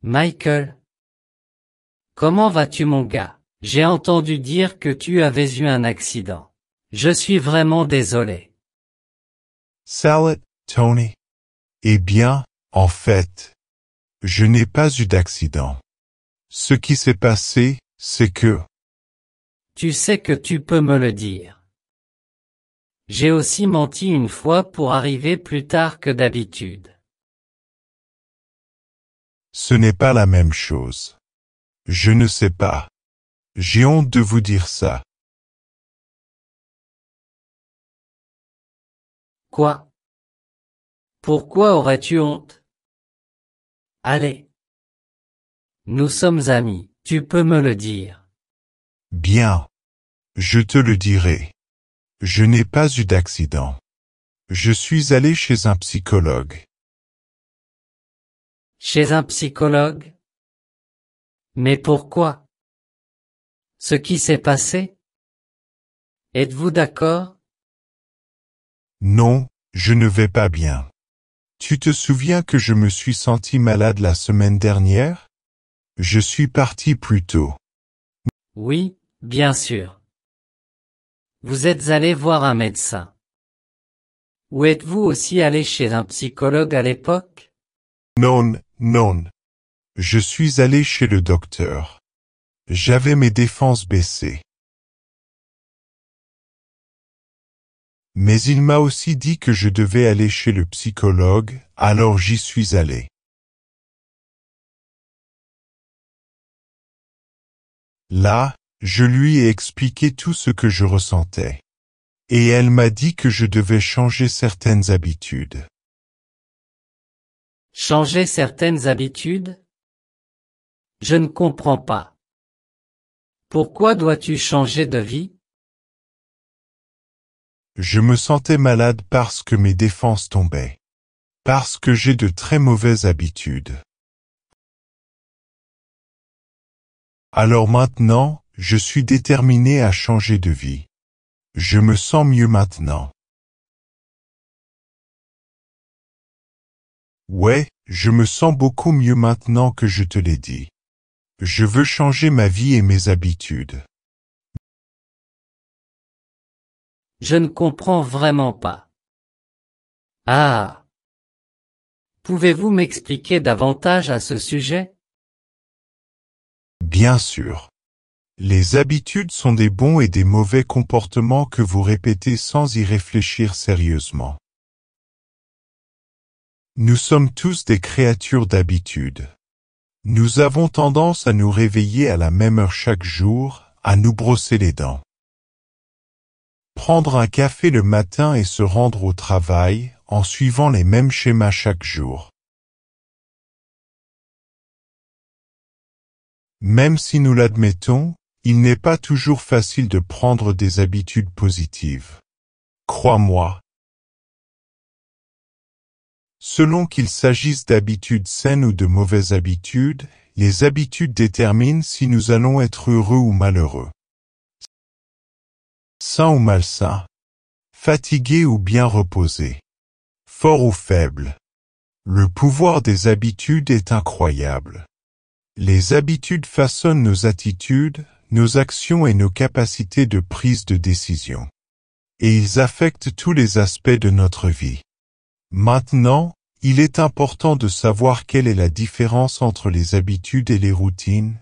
Michael. Comment vas-tu mon gars? J'ai entendu dire que tu avais eu un accident. Je suis vraiment désolé. Salut, Tony. Eh bien, en fait, je n'ai pas eu d'accident. Ce qui s'est passé, c'est que... Tu sais que tu peux me le dire. J'ai aussi menti une fois pour arriver plus tard que d'habitude. Ce n'est pas la même chose. Je ne sais pas. J'ai honte de vous dire ça. Quoi? Pourquoi aurais-tu honte? Allez. Nous sommes amis, tu peux me le dire. Bien. Je te le dirai. Je n'ai pas eu d'accident. Je suis allé chez un psychologue. Chez un psychologue? Mais pourquoi? Ce qui s'est passé? Êtes-vous d'accord? Non, je ne vais pas bien. Tu te souviens que je me suis senti malade la semaine dernière? Je suis parti plus tôt. Oui, bien sûr. Vous êtes allé voir un médecin. Ou êtes-vous aussi allé chez un psychologue à l'époque? Non, non. Je suis allé chez le docteur. J'avais mes défenses baissées. Mais il m'a aussi dit que je devais aller chez le psychologue, alors j'y suis allé. Là, je lui ai expliqué tout ce que je ressentais. Et elle m'a dit que je devais changer certaines habitudes. Changer certaines habitudes? Je ne comprends pas. Pourquoi dois-tu changer de vie? Je me sentais malade parce que mes défenses tombaient. Parce que j'ai de très mauvaises habitudes. Alors maintenant, je suis déterminé à changer de vie. Je me sens mieux maintenant. Ouais, je me sens beaucoup mieux maintenant que je te l'ai dit. Je veux changer ma vie et mes habitudes. Je ne comprends vraiment pas. Ah! Pouvez-vous m'expliquer davantage à ce sujet? Bien sûr. Les habitudes sont des bons et des mauvais comportements que vous répétez sans y réfléchir sérieusement. Nous sommes tous des créatures d'habitude. Nous avons tendance à nous réveiller à la même heure chaque jour, à nous brosser les dents. Prendre un café le matin et se rendre au travail, en suivant les mêmes schémas chaque jour. Même si nous l'admettons, il n'est pas toujours facile de prendre des habitudes positives. Crois-moi. Selon qu'il s'agisse d'habitudes saines ou de mauvaises habitudes, les habitudes déterminent si nous allons être heureux ou malheureux. Sain ou malsain. Fatigué ou bien reposé. Fort ou faible. Le pouvoir des habitudes est incroyable. Les habitudes façonnent nos attitudes, nos actions et nos capacités de prise de décision. Et ils affectent tous les aspects de notre vie. Maintenant, il est important de savoir quelle est la différence entre les habitudes et les routines.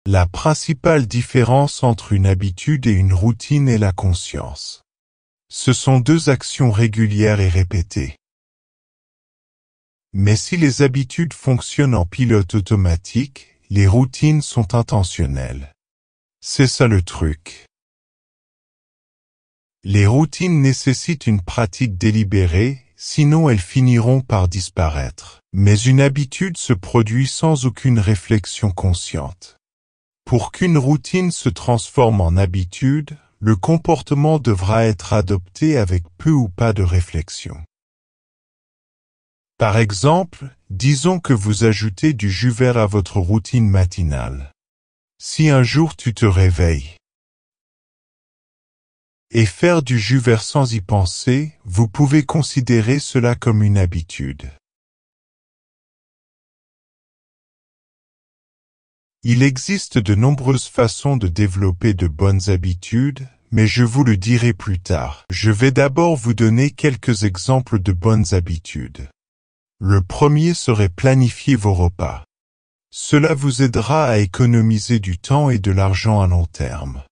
La principale différence entre une habitude et une routine est la conscience. Ce sont deux actions régulières et répétées. Mais si les habitudes fonctionnent en pilote automatique, les routines sont intentionnelles. C'est ça le truc. Les routines nécessitent une pratique délibérée, sinon elles finiront par disparaître. Mais une habitude se produit sans aucune réflexion consciente. Pour qu'une routine se transforme en habitude, le comportement devra être adopté avec peu ou pas de réflexion. Par exemple, disons que vous ajoutez du jus vert à votre routine matinale. Si un jour tu te réveilles Et faire du jus vert sans y penser, vous pouvez considérer cela comme une habitude. Il existe de nombreuses façons de développer de bonnes habitudes, mais je vous le dirai plus tard. Je vais d'abord vous donner quelques exemples de bonnes habitudes. Le premier serait planifier vos repas. Cela vous aidera à économiser du temps et de l'argent à long terme.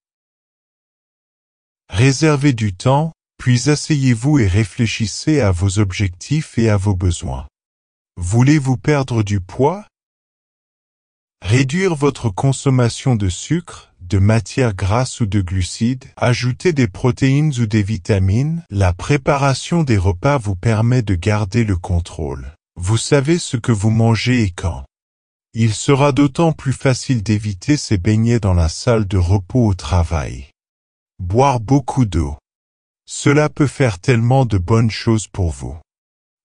Réservez du temps, puis asseyez-vous et réfléchissez à vos objectifs et à vos besoins. Voulez-vous perdre du poids? Réduire votre consommation de sucre, de matières grasses ou de glucides, ajouter des protéines ou des vitamines. La préparation des repas vous permet de garder le contrôle. Vous savez ce que vous mangez et quand. Il sera d'autant plus facile d'éviter ces beignets dans la salle de repos au travail. Boire beaucoup d'eau. Cela peut faire tellement de bonnes choses pour vous.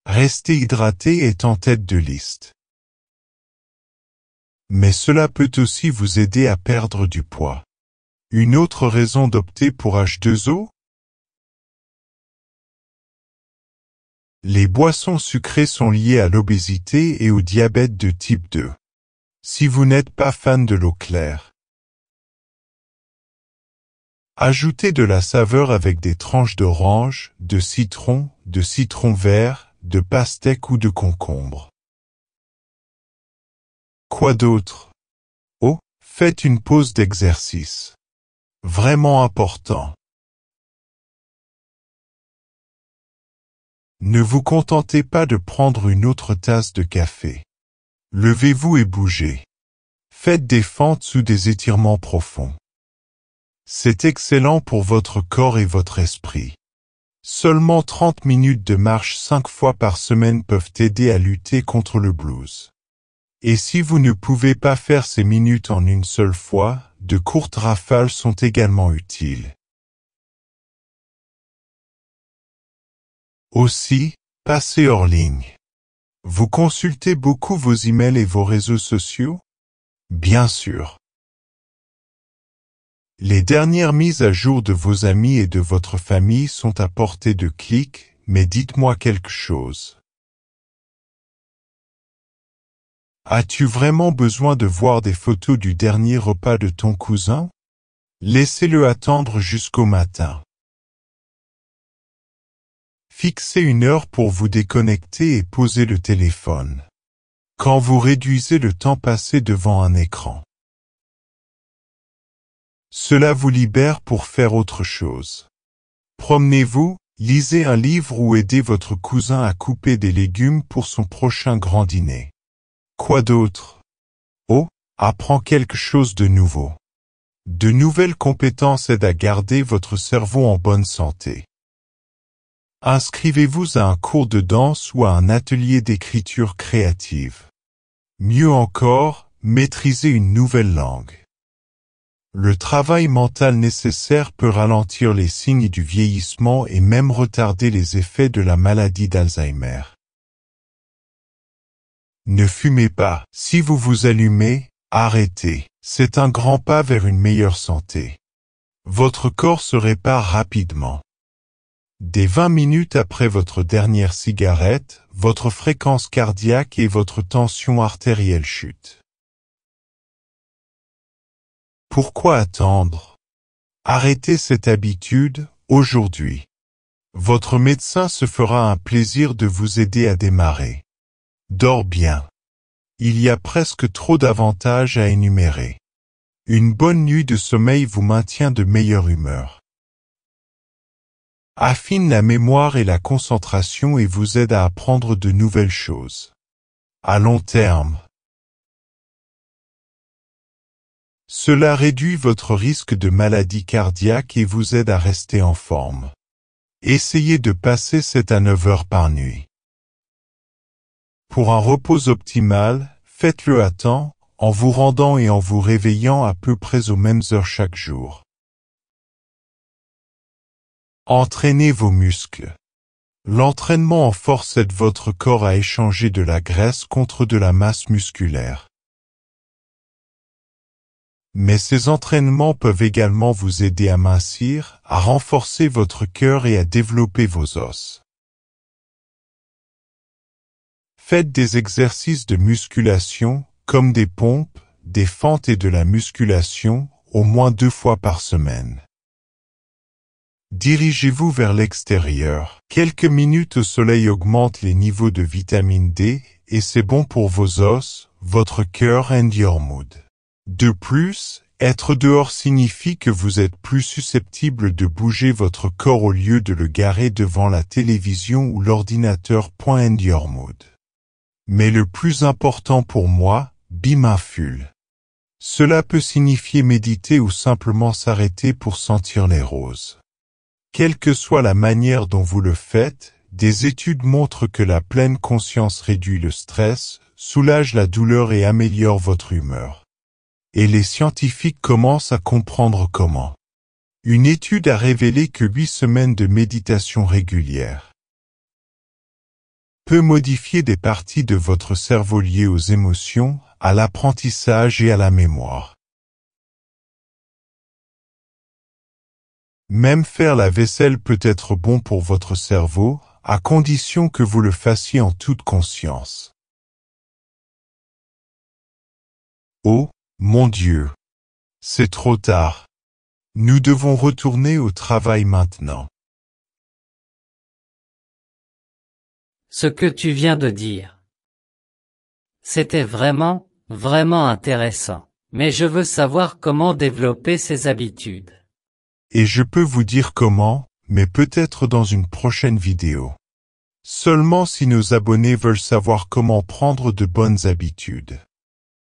Rester hydraté est en tête de liste. Mais cela peut aussi vous aider à perdre du poids. Une autre raison d'opter pour H2O? Les boissons sucrées sont liées à l'obésité et au diabète de type 2. Si vous n'êtes pas fan de l'eau claire, ajoutez de la saveur avec des tranches d'orange, de citron vert, de pastèque ou de concombre. Quoi d'autre? Oh, faites une pause d'exercice. Vraiment important. Ne vous contentez pas de prendre une autre tasse de café. Levez-vous et bougez. Faites des fentes ou des étirements profonds. C'est excellent pour votre corps et votre esprit. Seulement 30 minutes de marche 5 fois par semaine peuvent aider à lutter contre le blues. Et si vous ne pouvez pas faire ces minutes en une seule fois, de courtes rafales sont également utiles. Aussi, passez hors ligne. Vous consultez beaucoup vos emails et vos réseaux sociaux? Bien sûr. Les dernières mises à jour de vos amis et de votre famille sont à portée de clic, mais dites-moi quelque chose. As-tu vraiment besoin de voir des photos du dernier repas de ton cousin? Laissez-le attendre jusqu'au matin. Fixez une heure pour vous déconnecter et poser le téléphone. Quand vous réduisez le temps passé devant un écran, cela vous libère pour faire autre chose. Promenez-vous, lisez un livre ou aidez votre cousin à couper des légumes pour son prochain grand dîner. Quoi d'autre? Oh, apprends quelque chose de nouveau. De nouvelles compétences aident à garder votre cerveau en bonne santé. Inscrivez-vous à un cours de danse ou à un atelier d'écriture créative. Mieux encore, maîtrisez une nouvelle langue. Le travail mental nécessaire peut ralentir les signes du vieillissement et même retarder les effets de la maladie d'Alzheimer. Ne fumez pas. Si vous vous allumez, arrêtez. C'est un grand pas vers une meilleure santé. Votre corps se répare rapidement. Dès 20 minutes après votre dernière cigarette, votre fréquence cardiaque et votre tension artérielle chutent. Pourquoi attendre? Arrêtez cette habitude, aujourd'hui. Votre médecin se fera un plaisir de vous aider à démarrer. Dors bien. Il y a presque trop d'avantages à énumérer. Une bonne nuit de sommeil vous maintient de meilleure humeur. Affine la mémoire et la concentration et vous aide à apprendre de nouvelles choses. À long terme, cela réduit votre risque de maladie cardiaque et vous aide à rester en forme. Essayez de passer 7 à 9 heures par nuit. Pour un repos optimal, faites-le à temps, en vous rendant et en vous réveillant à peu près aux mêmes heures chaque jour. Entraînez vos muscles. L'entraînement en force aide votre corps à échanger de la graisse contre de la masse musculaire. Mais ces entraînements peuvent également vous aider à mincir, à renforcer votre cœur et à développer vos os. Faites des exercices de musculation, comme des pompes, des fentes et de la musculation, au moins 2 fois par semaine. Dirigez-vous vers l'extérieur. Quelques minutes au soleil augmentent les niveaux de vitamine D et c'est bon pour vos os, votre cœur and your mood. De plus, être dehors signifie que vous êtes plus susceptible de bouger votre corps au lieu de le garer devant la télévision ou l'ordinateur. And your mood. Mais le plus important pour moi, be mindful. Cela peut signifier méditer ou simplement s'arrêter pour sentir les roses. Quelle que soit la manière dont vous le faites, des études montrent que la pleine conscience réduit le stress, soulage la douleur et améliore votre humeur. Et les scientifiques commencent à comprendre comment. Une étude a révélé que 8 semaines de méditation régulière peut modifier des parties de votre cerveau liées aux émotions, à l'apprentissage et à la mémoire. Même faire la vaisselle peut être bon pour votre cerveau, à condition que vous le fassiez en toute conscience. Oh, mon Dieu! C'est trop tard. Nous devons retourner au travail maintenant. Ce que tu viens de dire. C'était vraiment intéressant. Mais je veux savoir comment développer ces habitudes. Et je peux vous dire comment, mais peut-être dans une prochaine vidéo. Seulement si nos abonnés veulent savoir comment prendre de bonnes habitudes.